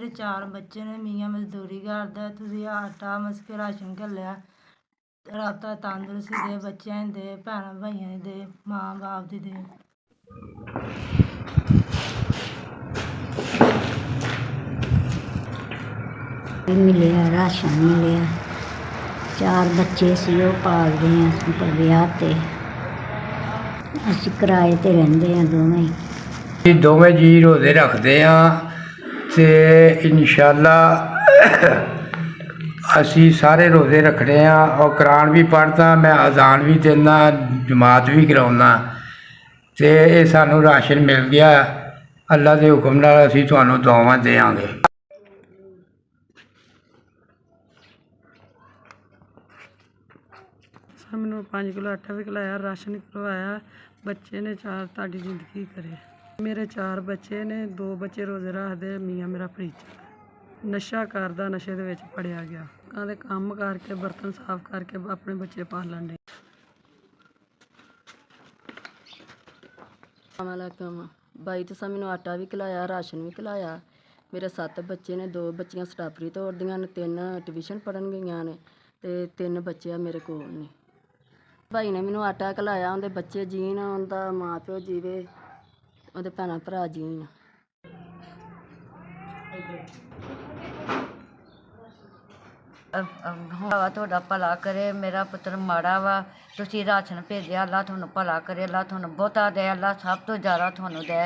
मेरे 4 बच्चे ने, मियाँ मजदूरी करदा। तुसीं आटा मस्क राशन घल्लिआ, राता तंदरुस्ती दे, बच्चों दे, भैनों भाइयों दे, माँ बाप दी दे। मिलिया राशन मिलिया, 4 बच्चे सी वो पाल रहे हैं विआह ते। असीं किराए ते रहिंदे हां दोवें। दोवें जी रोज़े रखते हैं ते इंशाअल्लाह असी सारे रोज़े रखने हैं। और कुरान भी पढ़दा, मैं अजान भी देना, जमात भी कराउना। तो ये सानू राशन मिल गया, अल्लाह के हुक्म नाल असीं तुहानूं दुआवां देंगे। मैनू 5 किलो आटा भी खिलाया, राशन खिलवाया। बच्चे ने 4, ताड़ी जिंदगी करे। मेरे 4 बच्चे ने, 2 बच्चे रोज़े रखते, मियाँ मेरा फरीचा नशा करदा, नशे दे विच फड़िया गया। कदे काम करके, बर्तन साफ करके अपने बच्चे पालन डे। अस्सलामुअलैकुम। 22 तुसां मैनू आटा भी खिलाया, राशन भी खिलाया। मेरे 7 बच्चे ने, 2 बच्चियां स्टाफरी तोड़दियां ने, 3 ट्यूशन पढ़न गईयां ने ते 3 बच्चे मेरे कोल ने। भाई ने मैनू आटा खिलाया, उंदे बच्चे जीन, उंदा माँ प्यो जीवे, उंदे भैन भरा जीन। बाबा तुहाडा भला करे। मेरा पुत्तर माड़ा वा, तुसीं राशन भेजिआ, अल्लाह तुहानूं भला करे, अल्लाह तुहानूं बहुता दे, अल्लाह सब तो ज़्यादा तुहानूं दे।